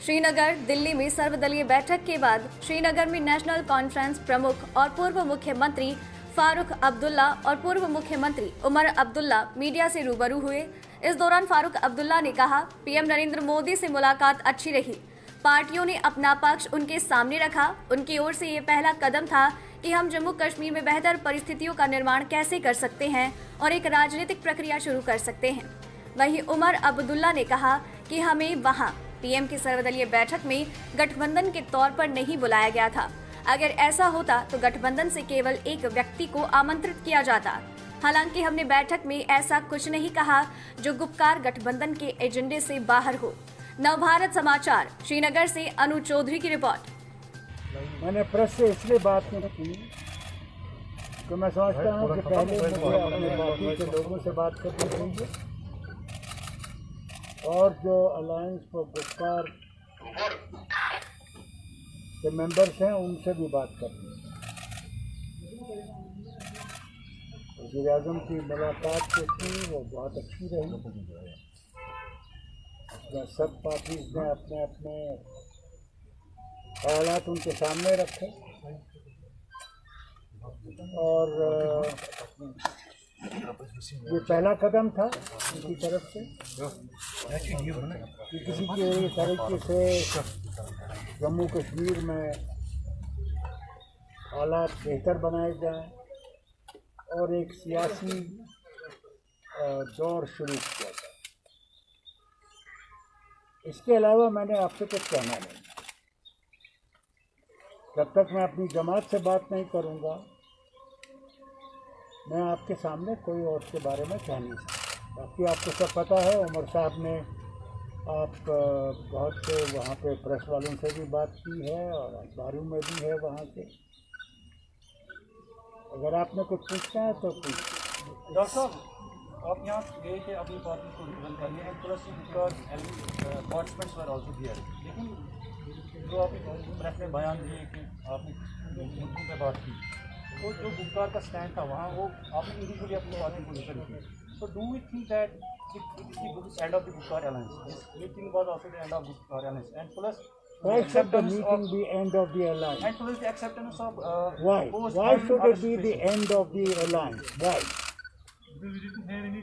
श्रीनगर, दिल्ली में सर्वदलीय बैठक के बाद श्रीनगर में नेशनल कॉन्फ्रेंस प्रमुख और पूर्व मुख्यमंत्री फारूक अब्दुल्ला और पूर्व मुख्यमंत्री उमर अब्दुल्ला मीडिया से रूबरू हुए। इस दौरान फारूक अब्दुल्ला ने कहा, पीएम नरेंद्र मोदी से मुलाकात अच्छी रही। पार्टियों ने अपना पक्ष उनके सामने रखा। उनकी ओर से ये पहला कदम था कि हम जम्मू कश्मीर में बेहतर परिस्थितियों का निर्माण कैसे कर सकते हैं और एक राजनीतिक प्रक्रिया शुरू कर सकते हैं। वहीं उमर अब्दुल्ला ने कहा कि हमें वहां पीएम की सर्वदलीय बैठक में गठबंधन के तौर पर नहीं बुलाया गया था। अगर ऐसा होता तो गठबंधन से केवल एक व्यक्ति को आमंत्रित किया जाता। हालांकि हमने बैठक में ऐसा कुछ नहीं कहा जो गुपकार गठबंधन के एजेंडे से बाहर हो। नवभारत समाचार, श्रीनगर से अनु चौधरी की रिपोर्ट। मैंने प्रेस से इसलिए बात नहीं की कि मैं समझता हूँ कि पहले मुझे अपने पार्टी के लोगों से बात करनी चाहिए और जो अलायंस फॉर गुपकार के मेंबर्स हैं उनसे भी बात करनी है। वज़ीर आज़म की मुलाकात जो थी वो बहुत अच्छी रही। सब पार्टीज ने अपने अपने ख्यालात उनके सामने रखे और ये पहला कदम था उनकी तरफ से कि किसी के तरीके से जम्मू कश्मीर में हालात बेहतर बनाए जाएं और एक सियासी दौर शुरू किया जाए। इसके अलावा मैंने आपसे कुछ कहना नहीं। जब तक मैं अपनी जमात से बात नहीं करूंगा, मैं आपके सामने कोई और के बारे में कह नहीं सकता। बाकी आपको सब पता है, उमर साहब ने आप बहुत से वहाँ पे प्रेस वालों से भी बात की है और अखबारों में भी है वहाँ से। अगर आपने कुछ पूछना है तो पूछिए। डॉक्टर साहब, आप यहाँ गए थे अपनी पार्टी को रिप्रेजेंट करने हैं, plus because participants were also here, लेकिन जो आपने प्रेस में बयान दिए कि आपने मुद्दों पर बात की, तो जो गुपकार का स्टैंड था वहाँ वो आपने इंडिविजुअली अपनी पार्टी को रिप्रेजेंट की। तो do we think that it is the end of the Gupkar alliance? This meeting was also the end of Gupkar alliance, and plus Why should the meeting be end of the alliance? and plus the acceptance of Why? post Why and should other it be the situations. end of the alliance? Why?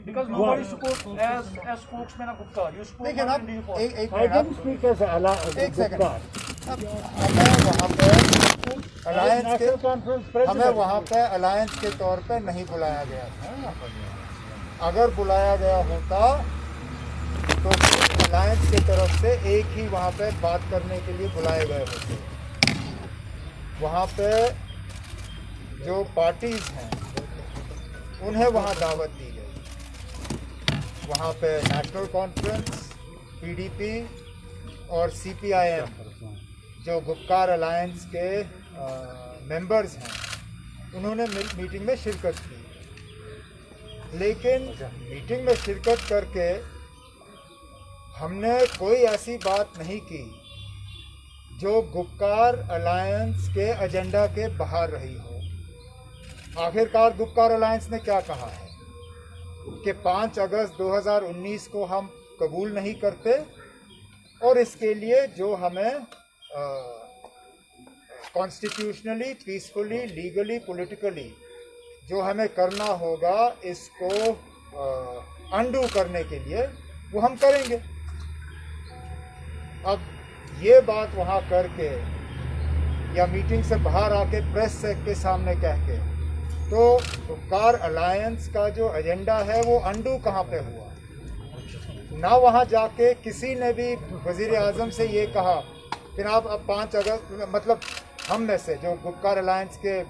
Because nobody spoke as spokesman of Gupta. You spoke देखिए not ना, in the report. एक I didn't speak as एक second. Gupta. अब हमें वहाँ पे alliance National के Conference हमें President. वहाँ पे अलायंस के तौर पे नहीं बुलाया गया था। अगर बुलाया गया होता तो अलायंस की तरफ से एक ही वहाँ पे बात करने के लिए बुलाए गए होते। वहाँ पे जो पार्टीज हैं उन्हें वहाँ दावत दी गई। वहाँ पे नेशनल कॉन्फ्रेंस, पीडीपी और सीपीआईएम जो गुपकार अलायंस के मेंबर्स हैं उन्होंने मीटिंग में शिरकत की। लेकिन मीटिंग में शिरकत करके हमने कोई ऐसी बात नहीं की जो गुपकार अलायंस के एजेंडा के बाहर रही हो। आखिरकार गुपकार अलायंस ने क्या कहा है कि 5 अगस्त 2019 को हम कबूल नहीं करते और इसके लिए जो हमें कॉन्स्टिट्यूशनली, पीसफुली, लीगली, पॉलिटिकली जो हमें करना होगा, इसको अनडू करने के लिए वो हम करेंगे। अब ये बात वहाँ करके या मीटिंग से बाहर आके प्रेस के सामने कह के, तो गुपकार अलायंस का जो एजेंडा है वो अनडू कहाँ पे हुआ? ना वहाँ जाके किसी ने भी वज़ीर आज़म से ये कहा कि आप अब 5 अगस्त, मतलब हम में से जो गुपकार अलायंस के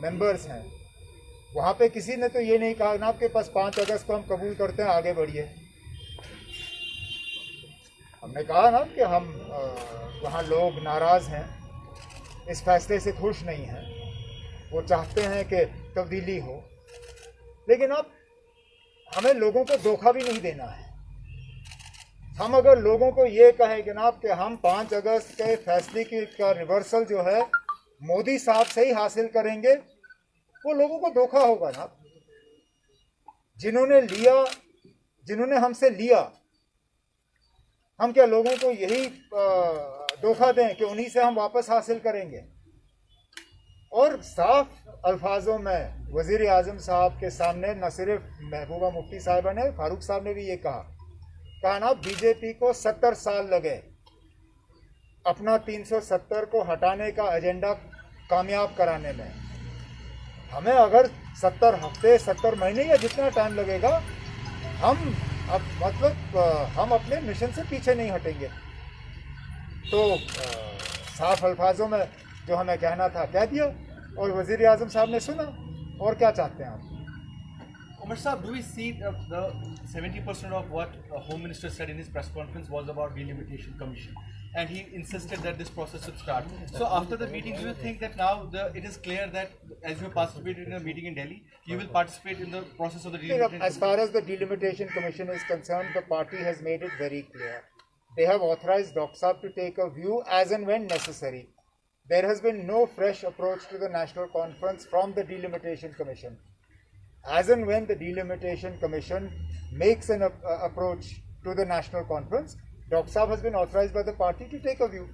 मेंबर्स हैं वहाँ पे किसी ने तो ये नहीं कहा ना आपके पास 5 अगस्त को हम कबूल करते हैं, आगे बढ़िए। हमने कहा ना कि हम वहाँ लोग नाराज़ हैं, इस फैसले से खुश नहीं हैं, वो चाहते हैं कि तब्दीली हो। लेकिन अब हमें लोगों को धोखा भी नहीं देना है। हम अगर लोगों को ये कहें जनाब कि हम 5 अगस्त के फैसले का रिवर्सल जो है मोदी साहब से ही हासिल करेंगे, वो लोगों को धोखा होगा ना। जिन्होंने हमसे लिया हम क्या लोगों को यही धोखा दें कि उन्हीं से हम वापस हासिल करेंगे? और साफ अल्फाजों में वज़ीर आज़म साहब के सामने न सिर्फ महबूबा मुफ्ती साहिबा ने, फारूक साहब ने भी ये कहा ना, बीजेपी को 70 साल लगे अपना 370 को हटाने का एजेंडा कामयाब कराने में। हमें अगर 70 हफ्ते, 70 महीने या जितना टाइम लगेगा, हम हम अपने मिशन से पीछे नहीं हटेंगे। तो साफ अल्फाजों में जो हमें कहना था कह दिया, और वज़ीर आज़म साहब ने सुना। और क्या चाहते हैं आप? Umar Saab, do we see the 70% of what Home Minister said in his press conference was about delimitation commission, and he insisted that this process should start. So after the meeting, do you think that now it is clear that as you participated in a meeting in Delhi, you will participate in the process of the delimitation? As far as the delimitation commission is concerned, the party has made it very clear. They have authorized Dr. Saab to take a view as and when necessary. There has been no fresh approach to the National Conference from the delimitation commission. As and when the delimitation commission makes an approach to the national conference, Dr. Saab has been authorized by the party to take a view.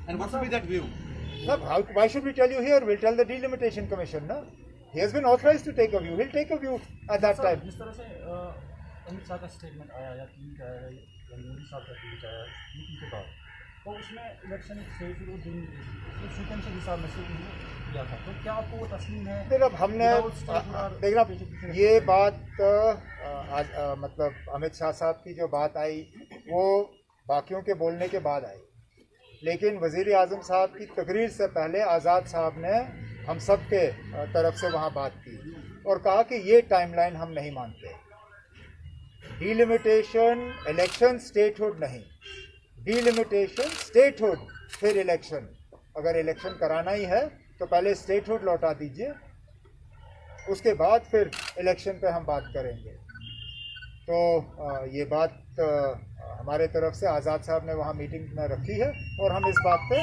And what will be that view? Now, why should we tell you here? We'll tell the delimitation commission. No? He has been authorized to take a view. He'll take a view at that time. जिस तरह से अमित शाह का statement आया या tweet आया या मोदी साहब का ट्वीट आया मीटिंग के बाद, तो उसमें इलेक्शन से फिर दिन सीक्वेंस के हिसाब में से किया था, तो क्या आपको वो तस्लीम है? फिर अब हमने देखना, ये बात मतलब अमित शाह साहब की जो बात आई वो बाकियों के बोलने के बाद आई, लेकिन वज़ीर आज़म साहब की तकरीर से पहले आज़ाद साहब ने हम सब के तरफ से वहाँ बात की और कहा कि ये टाइमलाइन हम नहीं मानते। डिलिमिटेशन इलेक्शन स्टेटहुड नहीं, डिलिमिटेशन स्टेटहुड फिर इलेक्शन। अगर इलेक्शन कराना ही है तो पहले स्टेटहुड लौटा दीजिए, उसके बाद फिर इलेक्शन पे हम बात करेंगे। तो ये बात हमारे तरफ से आज़ाद साहब ने वहाँ मीटिंग में रखी है और हम इस बात पे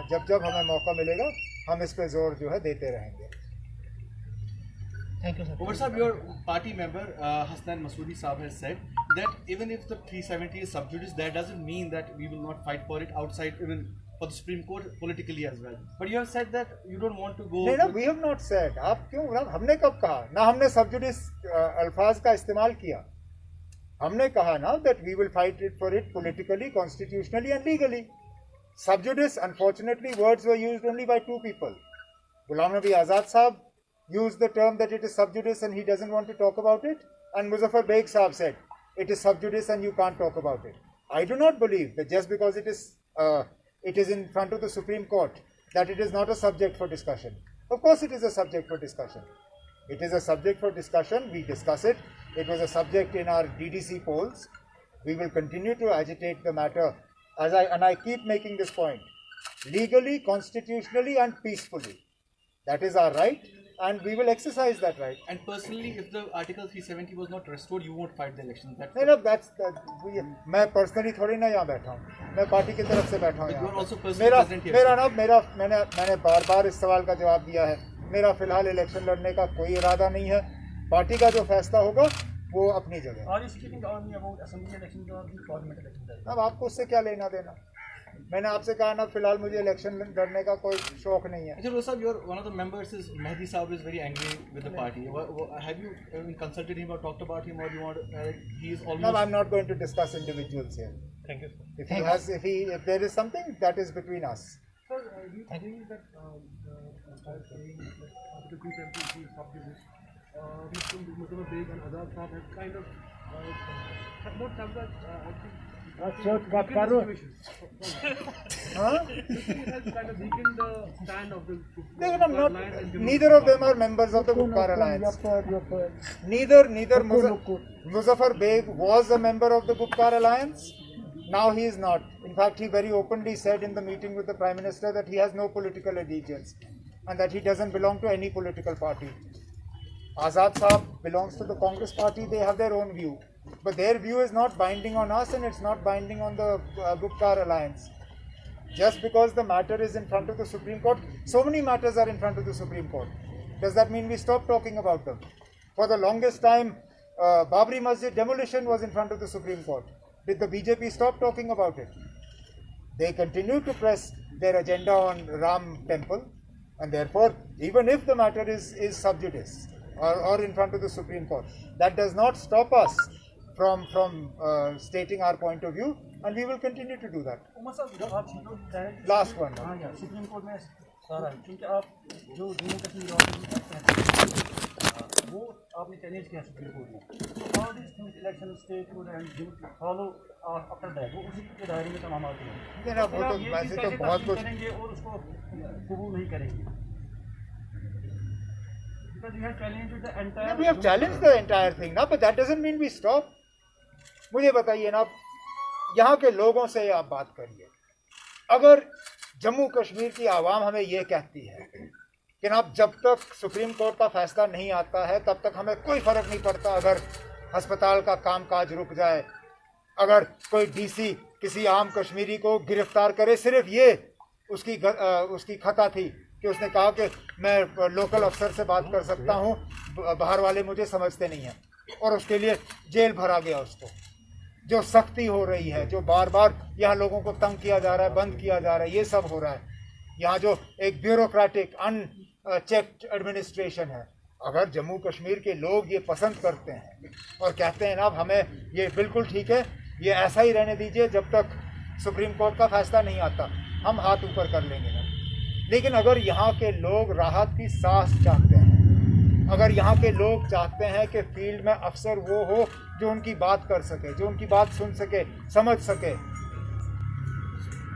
जब जब हमें मौका मिलेगा हम इस पे जोर जो है देते रहेंगे। Thank you, sir. Umar Saab, your party member Hasnan Masoodi Saab has said that even if the 370 is sub judice, that doesn't mean that we will not fight for it outside, even for the Supreme Court politically as well. But you have said that you don't want to go. नहीं ना, we have not said. आप क्यों? हमने कब कहा? ना हमने sub judice अल्फाज का इस्तेमाल किया। हमने कहा ना that we will fight it for it politically, constitutionally and legally. Sub judice, unfortunately, words were used only by two people. Ghulam Nabi Azad Saab used the term that it is sub judice and he doesn't want to talk about it, and Muzaffar Beg Saab said it is sub judice and you can't talk about it. I do not believe that just because it is in front of the Supreme Court that it is not a subject for discussion. Of course it is a subject for discussion. It is a subject for discussion. We discuss it. It was a subject in our DDC polls. We will continue to agitate the matter and I keep making this point. Legally, constitutionally and peacefully. That is our right and we will exercise that right. And personally, if the Article 370 was not restored, you won't fight the elections. मैं personally थोड़ी ना यहाँ बैठा हूँ, मैं party की तरफ से बैठा हूँ यहाँ। मैंने बार इस सवाल का जवाब दिया है। मेरा फिलहाल इलेक्शन लड़ने का कोई इरादा नहीं है। पार्टी का जो फैसला होगा वो अपनी जगह। अब आपको उससे क्या लेना देना? मैंने आपसे कहा ना, फिलहाल मुझे इलेक्शन लड़ने का कोई शौक नहीं है। Sir, one of the members is Mehdi Saab is very angry with the party. Have you consulted him or talked about him, or do you want? He is almost. No, I'm not going to discuss individuals here. Thank you. If there is something that is between us. Sir, do you think that by saying that after 370 is sub judice, Muzaffar Beg and Azad Saab have kind of not have that Neither of them are members of the Gupkar Alliance. Neither Muzaffar Beg was a member of the Gupkar Alliance. Now he is not. In fact, he very openly said in the meeting with the Prime Minister that he has no political allegiance and that he doesn't belong to any political party. Azad Saab belongs to the Congress party. They have their own view. But their view is not binding on us and it's not binding on the Gupkar Alliance. Just because the matter is in front of the Supreme Court, so many matters are in front of the Supreme Court. Does that mean we stop talking about them? For the longest time, Babri Masjid demolition was in front of the Supreme Court. Did the BJP stop talking about it? They continue to press their agenda on Ram Temple, and therefore, even if the matter is sub judice or in front of the Supreme Court, that does not stop us from stating our point of view, and we will continue to do that. Umar साहब जब आप चीज़ों को Last one. हाँ यार supreme court में सारा है क्योंकि आप जो जम्मू कश्मीर और वो आपने चैलेंज किया सुप्रीम कोर्ट में तो all this things election statehood and follow after that वो उसी के दायरे में तमाम आते हैं मेरा वो तो वैसे तो बहुत कुछ करेंगे और उसको कबूल नहीं करेंगे because you have challenged the entire we have challenged the entire thing now, but that doesn't mean we stop. मुझे बताइए ना, यहाँ के लोगों से आप बात करिए, अगर जम्मू कश्मीर की आवाम हमें ये कहती है कि ना जब तक सुप्रीम कोर्ट का फैसला नहीं आता है तब तक हमें कोई फर्क नहीं पड़ता, अगर अस्पताल का कामकाज रुक जाए, अगर कोई डीसी किसी आम कश्मीरी को गिरफ्तार करे, सिर्फ ये उसकी खता थी कि उसने कहा कि मैं लोकल अफसर से बात कर सकता हूँ, बाहर वाले मुझे समझते नहीं हैं, और उसके लिए जेल भरा गया उसको। जो सख्ती हो रही है, जो बार बार यहाँ लोगों को तंग किया जा रहा है, बंद किया जा रहा है, ये सब हो रहा है। यहाँ जो एक ब्यूरोक्रेटिक अनचेक्ड एडमिनिस्ट्रेशन है, अगर जम्मू कश्मीर के लोग ये पसंद करते हैं और कहते हैं ना हमें ये बिल्कुल ठीक है, ये ऐसा ही रहने दीजिए जब तक सुप्रीम कोर्ट का फैसला नहीं आता, हम हाथ ऊपर कर लेंगे ना। लेकिन अगर यहाँ के लोग राहत की सांस चाहते हैं, अगर यहाँ के लोग चाहते हैं कि फील्ड में अफसर वो हो जो उनकी बात कर सके, जो उनकी बात सुन सके, समझ सके,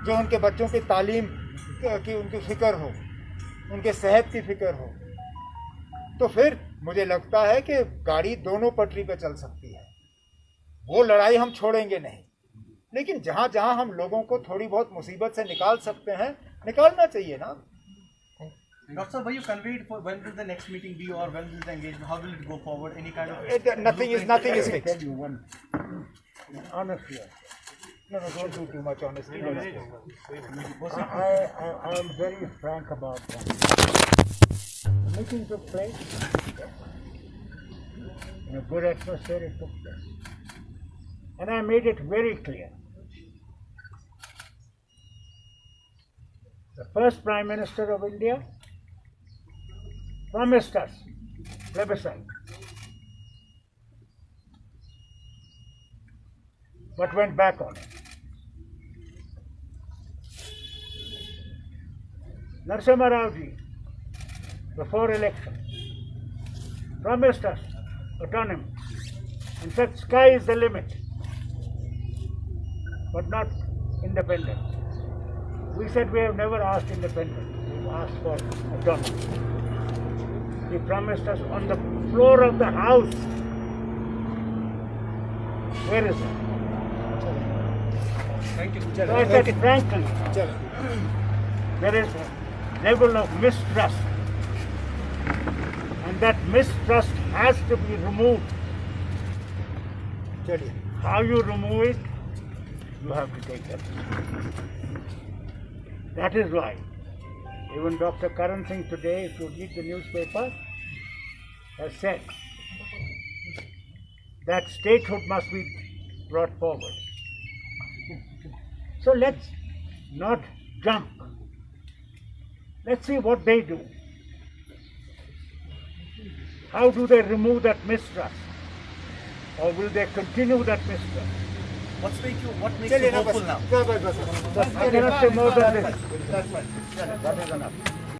जो उनके बच्चों की तालीम की उनकी फिक्र हो, उनके सेहत की फिक्र हो, तो फिर मुझे लगता है कि गाड़ी दोनों पटरी पे चल सकती है। वो लड़ाई हम छोड़ेंगे नहीं, लेकिन जहाँ जहाँ हम लोगों को थोड़ी बहुत मुसीबत से निकाल सकते हैं, निकालना चाहिए ना। Dr. Sir, were you conveyed for when will the next meeting be or when will the engagement? How will it go forward? Any kind of Nothing is I tell fixed. you one honestly. No, don't do too much honesty. I am very frank about that. The meeting took place in a good atmosphere. It took place, and I made it very clear. The first Prime Minister of India promised us plebiscite, but went back on it. Narasimha Rao ji, before election, promised us autonomy and said sky is the limit, but not independence. We said we have never asked independence, we've asked for autonomy. He promised us on the floor of the house. Where is it? Thank you. So I said frankly, there is a level of mistrust, and that mistrust has to be removed. How you remove it, you have to take it. That is why even Dr. Karan Singh today, if you read the newspaper, has said that statehood must be brought forward. So let's not jump. Let's see what they do. How do they remove that mistrust? Or will they continue that mistrust? What makes you hopeful now? I cannot say more than this. That is enough.